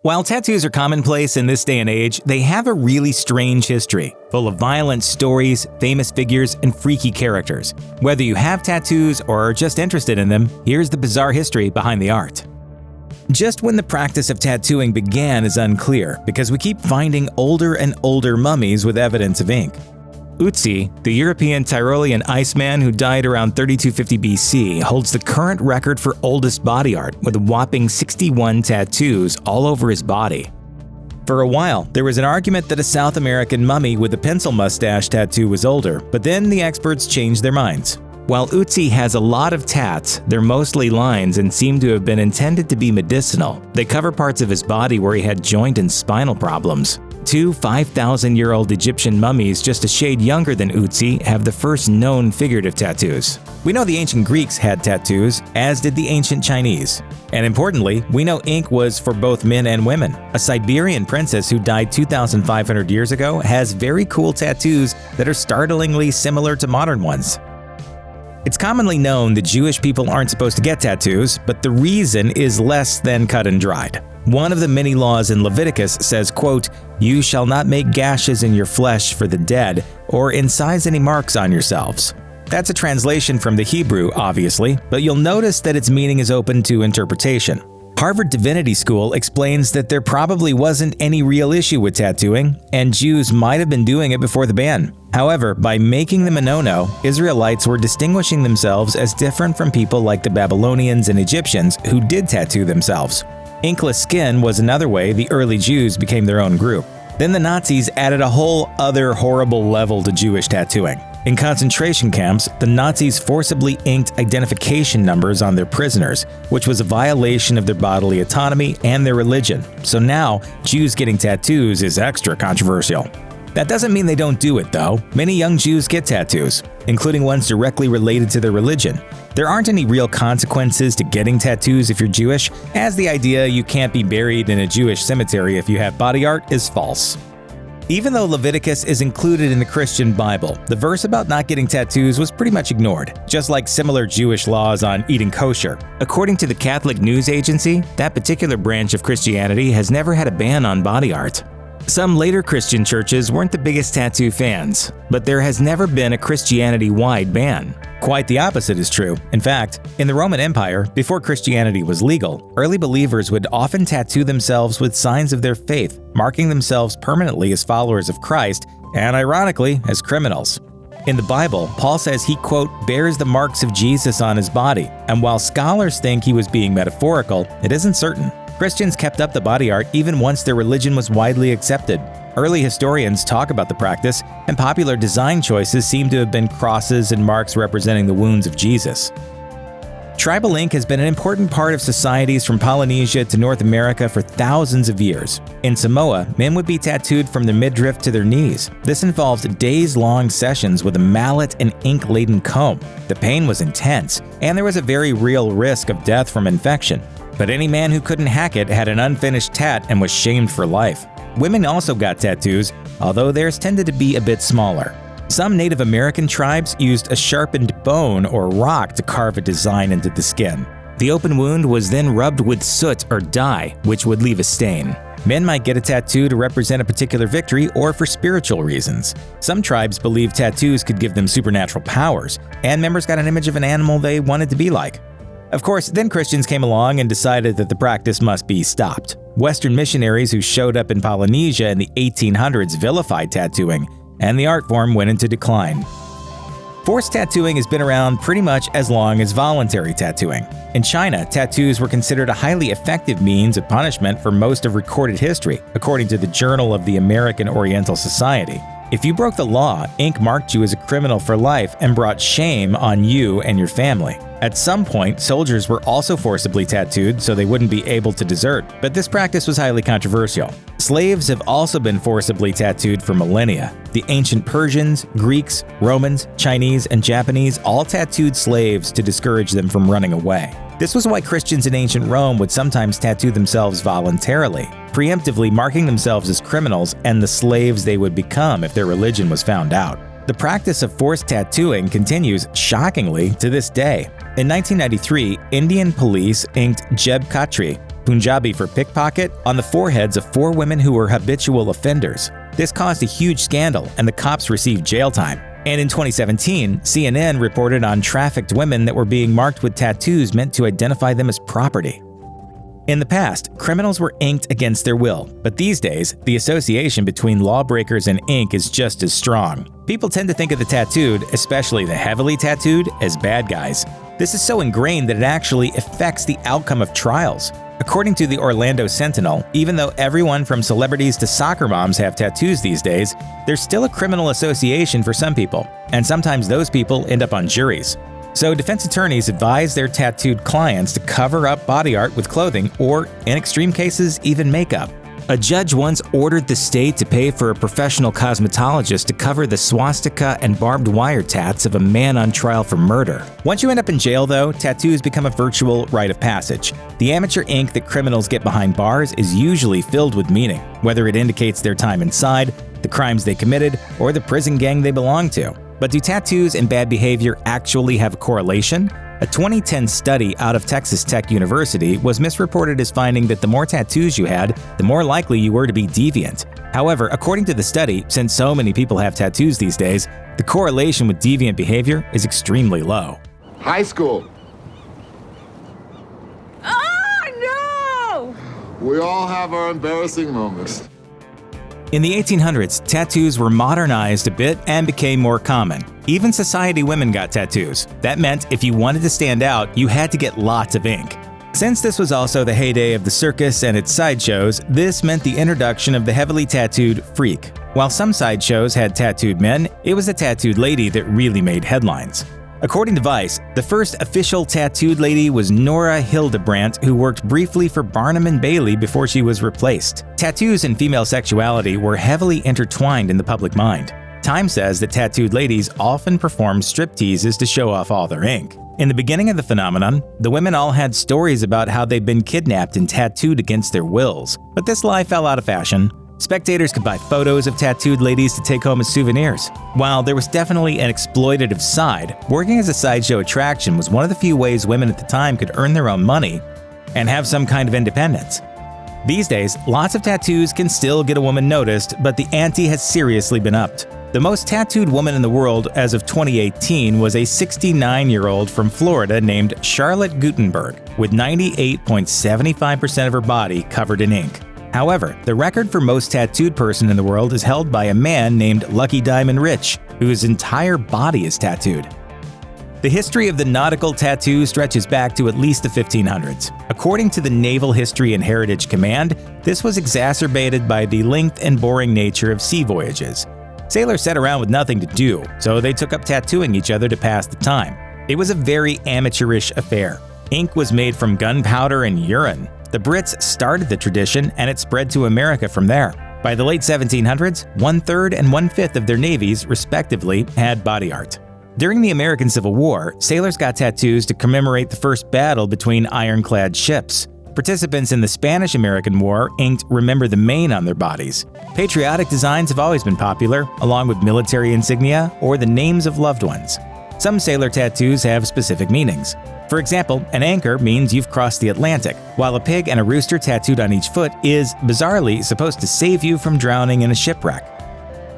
While tattoos are commonplace in this day and age, they have a really strange history, full of violent stories, famous figures, and freaky characters. Whether you have tattoos or are just interested in them, here's the bizarre history behind the art. Just when the practice of tattooing began is unclear, because we keep finding older and older mummies with evidence of ink. Ötzi, the European Tyrolean Iceman who died around 3250 BC, holds the current record for oldest body art with a whopping 61 tattoos all over his body. For a while, there was an argument that a South American mummy with a pencil mustache tattoo was older, but then the experts changed their minds. While Ötzi has a lot of tats, they're mostly lines and seem to have been intended to be medicinal. They cover parts of his body where he had joint and spinal problems. Two 5,000-year-old Egyptian mummies just a shade younger than Ötzi have the first known figurative tattoos. We know the ancient Greeks had tattoos, as did the ancient Chinese. And importantly, we know ink was for both men and women. A Siberian princess who died 2,500 years ago has very cool tattoos that are startlingly similar to modern ones. It's commonly known that Jewish people aren't supposed to get tattoos, but the reason is less than cut and dried. One of the many laws in Leviticus says, quote, "You shall not make gashes in your flesh for the dead, or incise any marks on yourselves." That's a translation from the Hebrew, obviously, but you'll notice that its meaning is open to interpretation. Harvard Divinity School explains that there probably wasn't any real issue with tattooing, and Jews might have been doing it before the ban. However, by making them a no-no, Israelites were distinguishing themselves as different from people like the Babylonians and Egyptians who did tattoo themselves. Inkless skin was another way the early Jews became their own group. Then the Nazis added a whole other horrible level to Jewish tattooing. In concentration camps, the Nazis forcibly inked identification numbers on their prisoners, which was a violation of their bodily autonomy and their religion. So now, Jews getting tattoos is extra controversial. That doesn't mean they don't do it, though. Many young Jews get tattoos, including ones directly related to their religion. There aren't any real consequences to getting tattoos if you're Jewish, as the idea you can't be buried in a Jewish cemetery if you have body art is false. Even though Leviticus is included in the Christian Bible, the verse about not getting tattoos was pretty much ignored, just like similar Jewish laws on eating kosher. According to the Catholic News Agency, that particular branch of Christianity has never had a ban on body art. Some later Christian churches weren't the biggest tattoo fans, but there has never been a Christianity-wide ban. Quite the opposite is true. In fact, in the Roman Empire, before Christianity was legal, early believers would often tattoo themselves with signs of their faith, marking themselves permanently as followers of Christ and, ironically, as criminals. In the Bible, Paul says he, quote, bears the marks of Jesus on his body, and while scholars think he was being metaphorical, it isn't certain. Christians kept up the body art even once their religion was widely accepted. Early historians talk about the practice, and popular design choices seem to have been crosses and marks representing the wounds of Jesus. Tribal ink has been an important part of societies from Polynesia to North America for thousands of years. In Samoa, men would be tattooed from their midriff to their knees. This involved days-long sessions with a mallet and ink-laden comb. The pain was intense, and there was a very real risk of death from infection. But any man who couldn't hack it had an unfinished tat and was shamed for life. Women also got tattoos, although theirs tended to be a bit smaller. Some Native American tribes used a sharpened bone or rock to carve a design into the skin. The open wound was then rubbed with soot or dye, which would leave a stain. Men might get a tattoo to represent a particular victory or for spiritual reasons. Some tribes believed tattoos could give them supernatural powers, and members got an image of an animal they wanted to be like. Of course, then Christians came along and decided that the practice must be stopped. Western missionaries who showed up in Polynesia in the 1800s vilified tattooing, and the art form went into decline. Forced tattooing has been around pretty much as long as voluntary tattooing. In China, tattoos were considered a highly effective means of punishment for most of recorded history, according to the Journal of the American Oriental Society. If you broke the law, ink marked you as a criminal for life and brought shame on you and your family. At some point, soldiers were also forcibly tattooed so they wouldn't be able to desert, but this practice was highly controversial. Slaves have also been forcibly tattooed for millennia. The ancient Persians, Greeks, Romans, Chinese, and Japanese all tattooed slaves to discourage them from running away. This was why Christians in ancient Rome would sometimes tattoo themselves voluntarily, preemptively marking themselves as criminals and the slaves they would become if their religion was found out. The practice of forced tattooing continues, shockingly, to this day. In 1993, Indian police inked Jeb Khatri, Punjabi for pickpocket, on the foreheads of 4 women who were habitual offenders. This caused a huge scandal, and the cops received jail time. And in 2017, CNN reported on trafficked women that were being marked with tattoos meant to identify them as property. In the past, criminals were inked against their will, but these days, the association between lawbreakers and ink is just as strong. People tend to think of the tattooed, especially the heavily tattooed, as bad guys. This is so ingrained that it actually affects the outcome of trials. According to the Orlando Sentinel, even though everyone from celebrities to soccer moms have tattoos these days, there's still a criminal association for some people, and sometimes those people end up on juries. So defense attorneys advise their tattooed clients to cover up body art with clothing or, in extreme cases, even makeup. A judge once ordered the state to pay for a professional cosmetologist to cover the swastika and barbed wire tats of a man on trial for murder. Once you end up in jail, though, tattoos become a virtual rite of passage. The amateur ink that criminals get behind bars is usually filled with meaning, whether it indicates their time inside, the crimes they committed, or the prison gang they belong to. But do tattoos and bad behavior actually have a correlation? A 2010 study out of Texas Tech University was misreported as finding that the more tattoos you had, the more likely you were to be deviant. However, according to the study, since so many people have tattoos these days, the correlation with deviant behavior is extremely low. High school. Oh, no! We all have our embarrassing moments. In the 1800s, tattoos were modernized a bit and became more common. Even society women got tattoos. That meant if you wanted to stand out, you had to get lots of ink. Since this was also the heyday of the circus and its sideshows, this meant the introduction of the heavily tattooed freak. While some sideshows had tattooed men, it was the tattooed lady that really made headlines. According to Vice, the first official tattooed lady was Nora Hildebrandt, who worked briefly for Barnum & Bailey before she was replaced. Tattoos and female sexuality were heavily intertwined in the public mind. Time says that tattooed ladies often performed stripteases to show off all their ink. In the beginning of the phenomenon, the women all had stories about how they'd been kidnapped and tattooed against their wills. But this lie fell out of fashion. Spectators could buy photos of tattooed ladies to take home as souvenirs. While there was definitely an exploitative side, working as a sideshow attraction was one of the few ways women at the time could earn their own money and have some kind of independence. These days, lots of tattoos can still get a woman noticed, but the ante has seriously been upped. The most tattooed woman in the world as of 2018 was a 69-year-old from Florida named Charlotte Gutenberg, with 98.75% of her body covered in ink. However, the record for most tattooed person in the world is held by a man named Lucky Diamond Rich, whose entire body is tattooed. The history of the nautical tattoo stretches back to at least the 1500s. According to the Naval History and Heritage Command, this was exacerbated by the length and boring nature of sea voyages. Sailors sat around with nothing to do, so they took up tattooing each other to pass the time. It was a very amateurish affair. Ink was made from gunpowder and urine. The Brits started the tradition, and it spread to America from there. By the late 1700s, 1/3 and 1/5 of their navies, respectively, had body art. During the American Civil War, sailors got tattoos to commemorate the first battle between ironclad ships. Participants in the Spanish-American War inked "Remember the Maine" on their bodies. Patriotic designs have always been popular, along with military insignia or the names of loved ones. Some sailor tattoos have specific meanings. For example, an anchor means you've crossed the Atlantic, while a pig and a rooster tattooed on each foot is, bizarrely, supposed to save you from drowning in a shipwreck.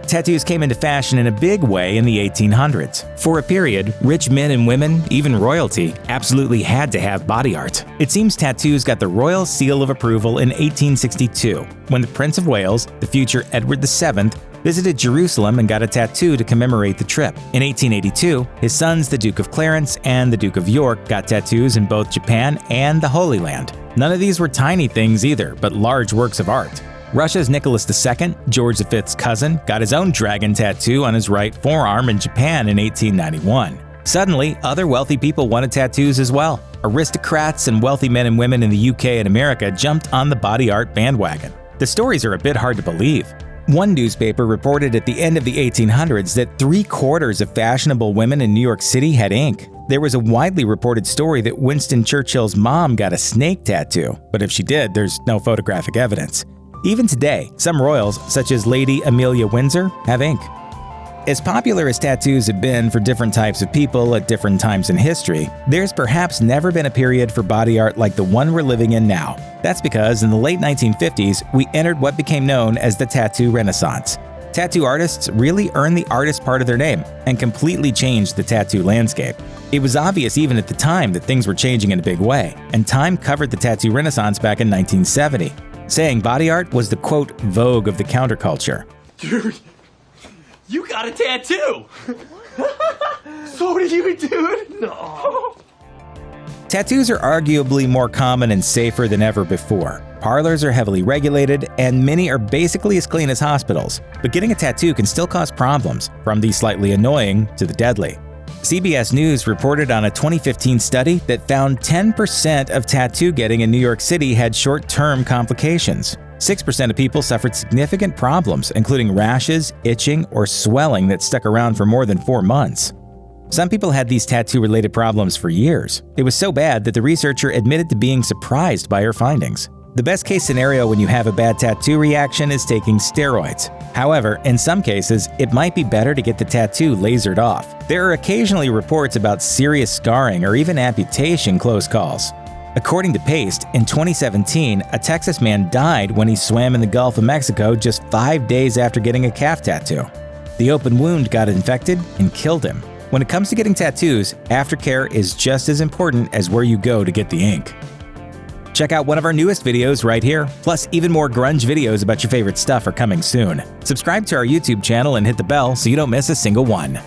Tattoos came into fashion in a big way in the 1800s. For a period, rich men and women, even royalty, absolutely had to have body art. It seems tattoos got the royal seal of approval in 1862, when the Prince of Wales, the future Edward VII, visited Jerusalem and got a tattoo to commemorate the trip. In 1882, his sons, the Duke of Clarence and the Duke of York, got tattoos in both Japan and the Holy Land. None of these were tiny things either, but large works of art. Russia's Nicholas II, George V's cousin, got his own dragon tattoo on his right forearm in Japan in 1891. Suddenly, other wealthy people wanted tattoos as well. Aristocrats and wealthy men and women in the UK and America jumped on the body art bandwagon. The stories are a bit hard to believe. One newspaper reported at the end of the 1800s that 3/4 of fashionable women in New York City had ink. There was a widely reported story that Winston Churchill's mom got a snake tattoo, but if she did, there's no photographic evidence. Even today, some royals, such as Lady Amelia Windsor, have ink. as popular as tattoos have been for different types of people at different times in history, there's perhaps never been a period for body art like the one we're living in now. That's because in the late 1950s, we entered what became known as the tattoo renaissance. Tattoo artists really earned the artist part of their name and completely changed the tattoo landscape. It was obvious even at the time that things were changing in a big way, and Time covered the tattoo renaissance back in 1970, saying body art was the quote vogue of the counterculture. Dude, you got a tattoo! So did you, dude? No. Tattoos are arguably more common and safer than ever before. Parlors are heavily regulated, and many are basically as clean as hospitals. But getting a tattoo can still cause problems, from the slightly annoying to the deadly. CBS News reported on a 2015 study that found 10% of tattoo getting in New York City had short-term complications. 6% of people suffered significant problems, including rashes, itching, or swelling that stuck around for more than 4 months. Some people had these tattoo-related problems for years. It was so bad that the researcher admitted to being surprised by her findings. The best-case scenario when you have a bad tattoo reaction is taking steroids. However, in some cases, it might be better to get the tattoo lasered off. There are occasionally reports about serious scarring or even amputation close calls. According to Paste, in 2017, a Texas man died when he swam in the Gulf of Mexico just 5 days after getting a calf tattoo. The open wound got infected and killed him. When it comes to getting tattoos, aftercare is just as important as where you go to get the ink. Check out one of our newest videos right here. Plus, even more grunge videos about your favorite stuff are coming soon. Subscribe to our YouTube channel and hit the bell so you don't miss a single one.